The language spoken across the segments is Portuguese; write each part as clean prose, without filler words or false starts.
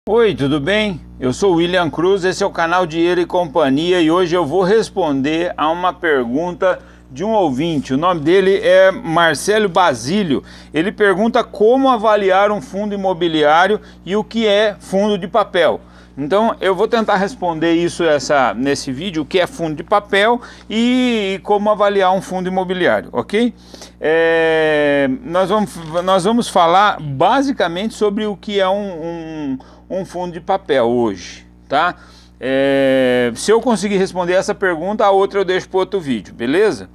Oi, tudo bem? Eu sou William Cruz, esse é o canal Dinheiro e Companhia e hoje eu vou responder a uma pergunta de um ouvinte. O nome dele é Marcelo Basílio. Ele pergunta como avaliar um fundo imobiliário e o que é fundo de papel. Então eu vou tentar responder isso nesse vídeo, o que é fundo de papel e como avaliar um fundo imobiliário, ok? Nós vamos falar basicamente sobre o que é um fundo de papel hoje, tá? Se eu conseguir responder essa pergunta, a outra eu deixo para outro vídeo, beleza?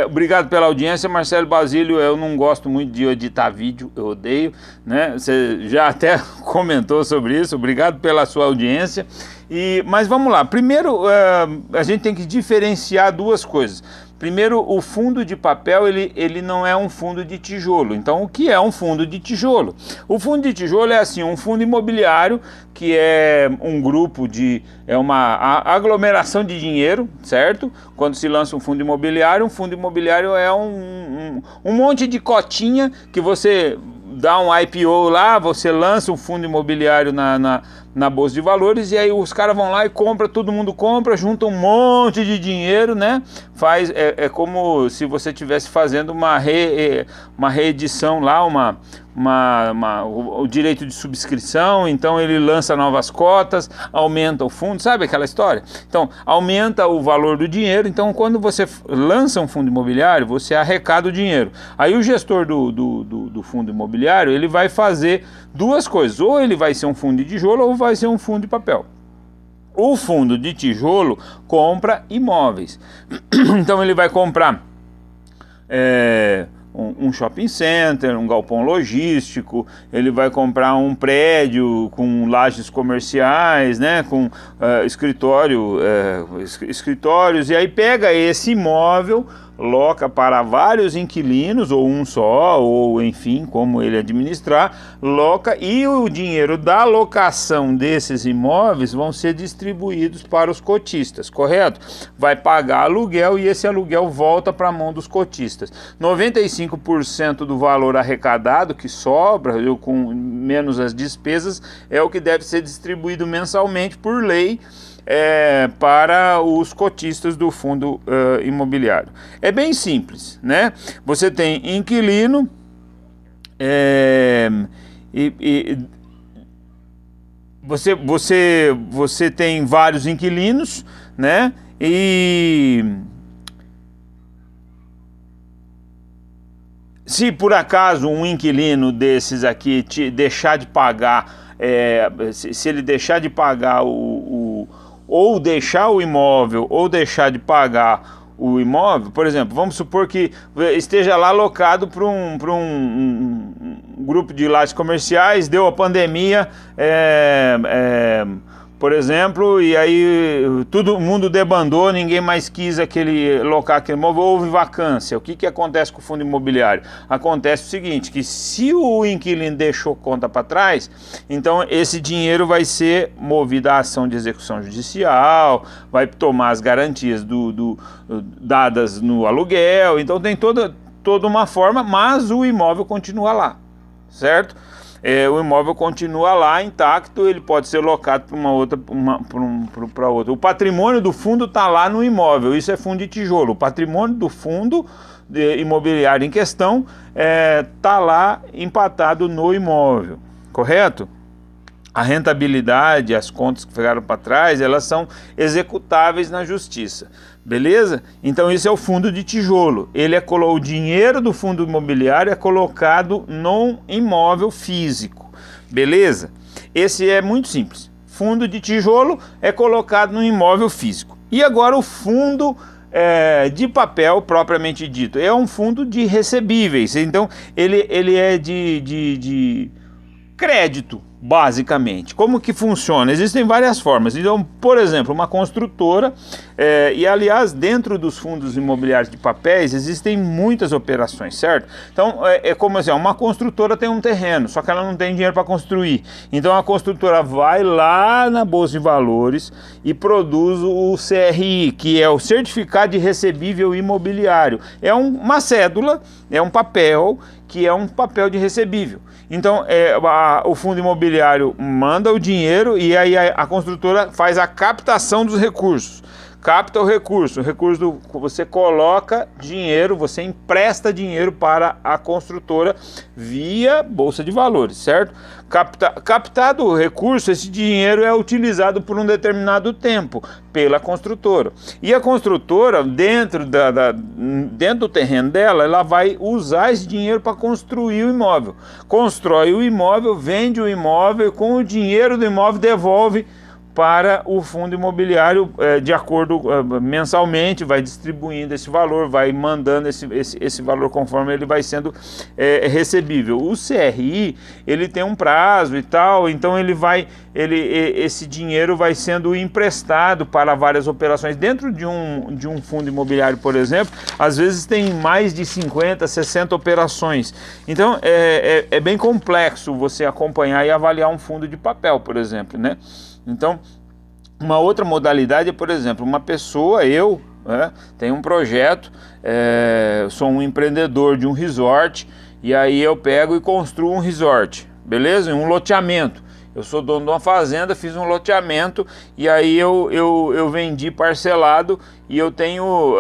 Obrigado pela audiência, Marcelo Basílio. Eu não gosto muito de editar vídeo, eu odeio, né? Você já até comentou sobre isso. Obrigado pela sua audiência. Mas vamos lá. Primeiro, a gente tem que diferenciar duas coisas. Primeiro, o fundo de papel, ele não é um fundo de tijolo. Então, o que é um fundo de tijolo? O fundo de tijolo é assim, um fundo imobiliário que é um grupo é uma aglomeração de dinheiro, certo? Quando se lança um fundo imobiliário é um monte de cotinha que você dá um IPO lá, você lança um fundo imobiliário na Bolsa de Valores e aí os caras vão lá e compram, todo mundo compra, junta um monte de dinheiro, né? É como se você estivesse fazendo uma reedição lá, o direito de subscrição, então ele lança novas cotas, aumenta o fundo, sabe aquela história? Então, aumenta o valor do dinheiro, então quando você lança um fundo imobiliário, você arrecada o dinheiro. Aí o gestor do fundo imobiliário, ele vai fazer duas coisas, ou ele vai ser um fundo de tijolo ou vai ser um fundo de papel. O fundo de tijolo compra imóveis, então ele vai comprar um shopping center, um galpão logístico, ele vai comprar um prédio com lajes comerciais, né, com escritórios, e aí pega esse imóvel, loca para vários inquilinos, ou um só, ou enfim, como ele administrar, loca, e o dinheiro da locação desses imóveis vão ser distribuídos para os cotistas, correto? Vai pagar aluguel e esse aluguel volta para a mão dos cotistas. 95% do valor arrecadado que sobra, com menos as despesas, é o que deve ser distribuído mensalmente por lei, para os cotistas do fundo imobiliário. É bem simples, né? Você tem inquilino você tem vários inquilinos, né? E se por acaso um inquilino desses aqui deixar de pagar, se ele deixar de pagar ou deixar o imóvel, ou deixar de pagar o imóvel, por exemplo, vamos supor que esteja lá alocado para um grupo de lajes comerciais, deu a pandemia, por exemplo, e aí todo mundo debandou, ninguém mais quis locar aquele imóvel, houve vacância. O que acontece com o fundo imobiliário? Acontece o seguinte, que se o inquilino deixou conta para trás, então esse dinheiro vai ser movido à ação de execução judicial, vai tomar as garantias dadas no aluguel, então tem toda uma forma, mas o imóvel continua lá, certo? O imóvel continua lá intacto, ele pode ser locado para outra. O patrimônio do fundo está lá no imóvel, isso é fundo de tijolo. O patrimônio do fundo imobiliário em questão está lá empatado no imóvel, correto? A rentabilidade, as contas que ficaram para trás, elas são executáveis na justiça, beleza? Então isso é o fundo de tijolo. O dinheiro do fundo imobiliário é colocado num imóvel físico, beleza? Esse é muito simples. Fundo de tijolo é colocado num imóvel físico. E agora o fundo de papel, propriamente dito, é um fundo de recebíveis. Então ele é de crédito, basicamente. Como que funciona? Existem várias formas. Então, por exemplo, uma construtora, e aliás, dentro dos fundos imobiliários de papéis, existem muitas operações, certo? Então, como assim, uma construtora tem um terreno, só que ela não tem dinheiro para construir. Então, a construtora vai lá na Bolsa de Valores e produz o CRI, que é o Certificado de Recebível Imobiliário. É uma cédula, é um papel que é um papel de recebível. Então, o fundo imobiliário manda o dinheiro e aí a construtora faz a captação dos recursos. Capta o recurso você coloca dinheiro, você empresta dinheiro para a construtora via Bolsa de Valores, certo? Captado o recurso, esse dinheiro é utilizado por um determinado tempo pela construtora. E a construtora, dentro do terreno dela, ela vai usar esse dinheiro para construir o imóvel. Constrói o imóvel, vende o imóvel, com o dinheiro do imóvel devolve para o fundo imobiliário de acordo mensalmente, vai distribuindo esse valor, vai mandando esse valor conforme ele vai sendo recebível. O CRI, ele tem um prazo e tal, então esse dinheiro vai sendo emprestado para várias operações. Dentro de um fundo imobiliário, por exemplo, às vezes tem mais de 50, 60 operações. Então é bem complexo você acompanhar e avaliar um fundo de papel, por exemplo, né? Então, uma outra modalidade é, por exemplo, uma pessoa, tenho um projeto, sou um empreendedor de um resort, e aí eu pego e construo um resort, beleza? Um loteamento. Eu sou dono de uma fazenda, fiz um loteamento, e aí eu vendi parcelado, e eu tenho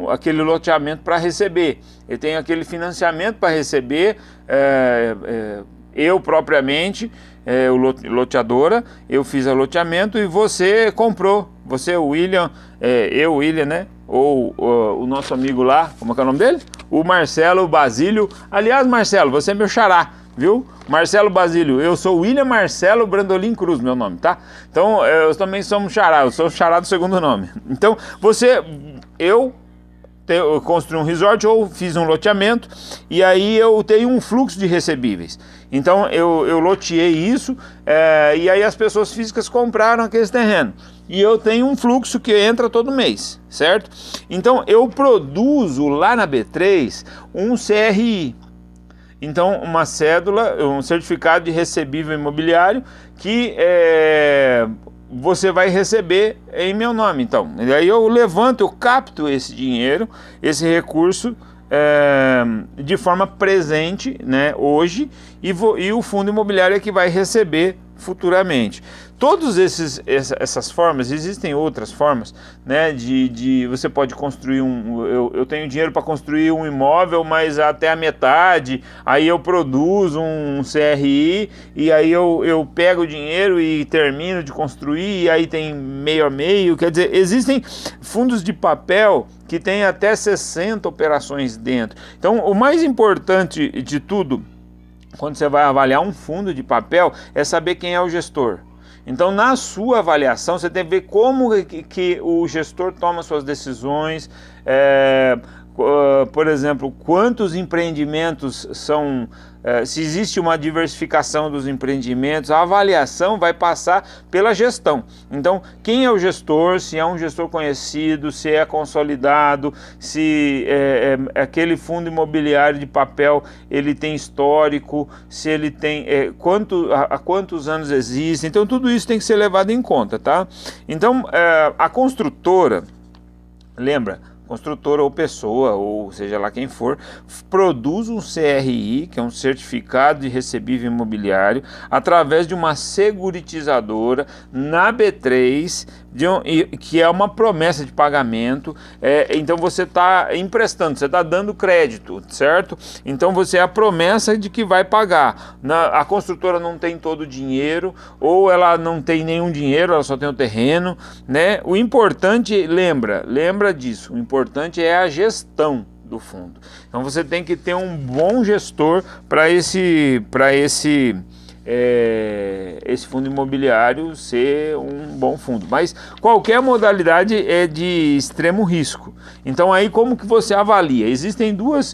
aquele loteamento para receber. Eu tenho aquele financiamento para receber, eu propriamente, loteadora, eu fiz o loteamento e você comprou, você, o William, William, né? Ou o nosso amigo lá, como é que é o nome dele? O Marcelo Basílio. Aliás, Marcelo, você é meu xará, viu? Marcelo Basílio, eu sou William Marcelo Brandolin Cruz, meu nome, tá? Então, eu também sou xará, eu sou xará do segundo nome. Então, eu construí um resort ou fiz um loteamento e aí eu tenho um fluxo de recebíveis. Então eu loteei isso e aí as pessoas físicas compraram aquele terreno. E eu tenho um fluxo que entra todo mês, certo? Então eu produzo lá na B3 um CRI. Então uma cédula, um certificado de recebível imobiliário que você vai receber em meu nome. Então, e aí eu capto esse dinheiro, esse recurso de forma presente, né, hoje, e o fundo imobiliário é que vai receber futuramente. Todas essas formas, existem outras formas, né, você pode construir eu tenho dinheiro para construir um imóvel, mas até a metade, aí eu produzo um CRI, e aí eu pego o dinheiro e termino de construir, e aí tem meio a meio, quer dizer, existem fundos de papel que tem até 60 operações dentro. Então, o mais importante de tudo, quando você vai avaliar um fundo de papel, é saber quem é o gestor. Então, na sua avaliação, você tem que ver como que o gestor toma suas decisões, por exemplo, quantos empreendimentos são, se existe uma diversificação dos empreendimentos, a avaliação vai passar pela gestão. Então, quem é o gestor, se é um gestor conhecido, se é consolidado, se aquele fundo imobiliário de papel ele tem histórico, se ele tem há quantos anos existe. Então, tudo isso tem que ser levado em conta, tá? Então, a construtora, lembra, construtora ou pessoa, ou seja lá quem for, produz um CRI, que é um certificado de recebível imobiliário, através de uma securitizadora na B3, que é uma promessa de pagamento. Então você está emprestando, você está dando crédito, certo? Então você é a promessa de que vai pagar. A construtora não tem todo o dinheiro, ou ela não tem nenhum dinheiro, ela só tem o terreno, né? O importante, lembra disso, o importante é a gestão do fundo. Então você tem que ter um bom gestor para esse fundo imobiliário ser um bom fundo. Mas qualquer modalidade é de extremo risco. Então aí como que você avalia? Existem duas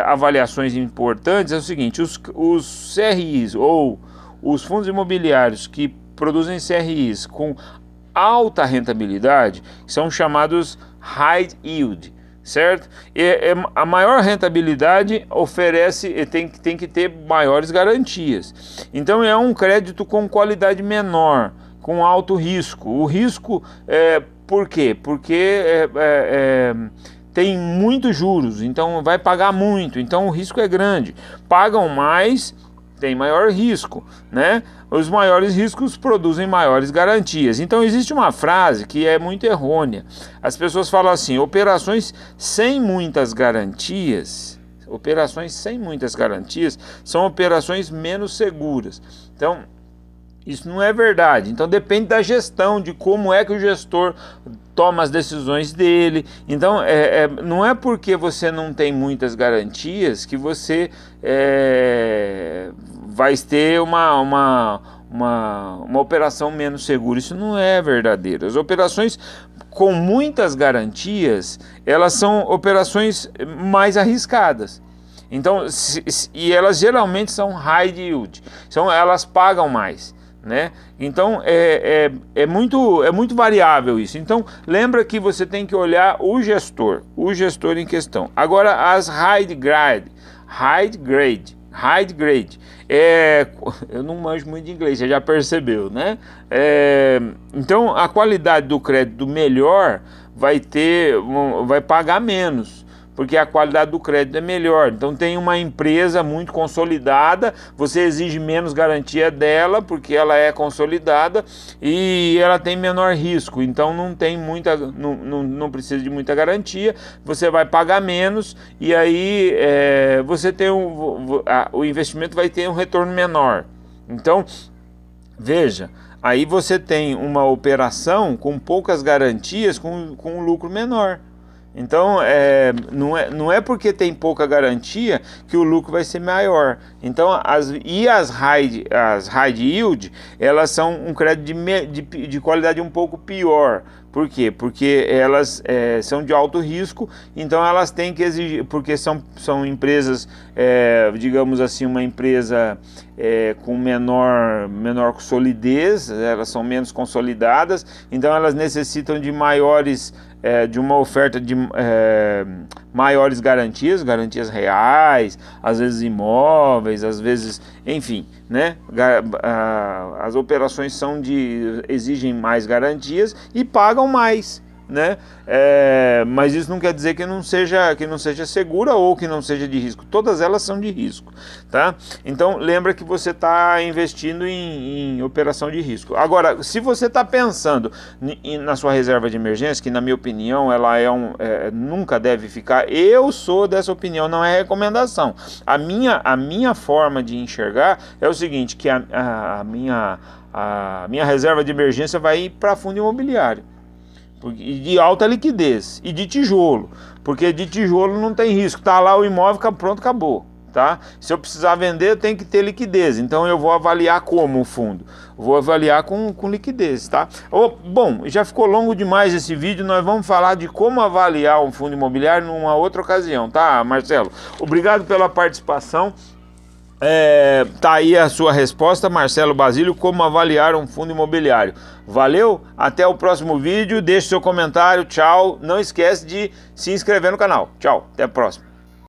avaliações importantes. É o seguinte, os CRIs ou os fundos imobiliários que produzem CRIs com alta rentabilidade são chamados high yield, certo? A maior rentabilidade tem que ter maiores garantias. Então é um crédito com qualidade menor, com alto risco. O risco por quê? Porque tem muitos juros, então vai pagar muito, então o risco é grande. Pagam mais, tem maior risco, né? Os maiores riscos produzem maiores garantias. Então existe uma frase que é muito errônea. As pessoas falam assim: operações sem muitas garantias, são operações menos seguras. Então isso não é verdade. Então depende da gestão, de como é que o gestor toma as decisões dele. Então não é porque você não tem muitas garantias que você vai ter uma operação menos segura. Isso não é verdadeiro. As operações com muitas garantias, elas são operações mais arriscadas. Então, e elas geralmente são high yield, então elas pagam mais, né? Então é muito variável isso. Então lembra que você tem que olhar o gestor em questão. Agora as high grade, eu não manjo muito de inglês, você já percebeu, né? Então a qualidade do crédito melhor vai pagar menos, porque a qualidade do crédito é melhor. Então tem uma empresa muito consolidada, você exige menos garantia dela, porque ela é consolidada e ela tem menor risco, então não precisa de muita garantia, você vai pagar menos e aí você tem o investimento vai ter um retorno menor. Então veja, aí você tem uma operação com poucas garantias com um lucro menor. Então não é porque tem pouca garantia que o lucro vai ser maior. Então as high yield, elas são um crédito de qualidade um pouco pior. Por quê? Porque elas são de alto risco, então elas têm que exigir, porque são empresas, digamos assim, uma empresa com menor solidez, elas são menos consolidadas, então elas necessitam de de uma oferta de maiores garantias reais, às vezes imóveis, às vezes, enfim, né? As operações exigem mais garantias e pagam mais, né? Mas isso não quer dizer que não seja segura ou que não seja de risco. Todas elas são de risco, tá? Então lembra que você está investindo em operação de risco. Agora, se você está pensando na sua reserva de emergência, que na minha opinião ela nunca deve ficar, eu sou dessa opinião, não é recomendação. A minha forma de enxergar é o seguinte, que a minha reserva de emergência vai ir para fundo imobiliário, de alta liquidez e de tijolo, porque de tijolo não tem risco, tá lá o imóvel, pronto, acabou, tá? Se eu precisar vender, eu tenho que ter liquidez, então eu vou avaliar como o fundo, vou avaliar com liquidez, tá? Bom, já ficou longo demais esse vídeo, nós vamos falar de como avaliar um fundo imobiliário numa outra ocasião, tá, Marcelo? Obrigado pela participação. Tá aí a sua resposta, Marcelo Basílio, como avaliar um fundo imobiliário. Valeu, até o próximo vídeo, deixe seu comentário, tchau, não esquece de se inscrever no canal, tchau, até a próxima.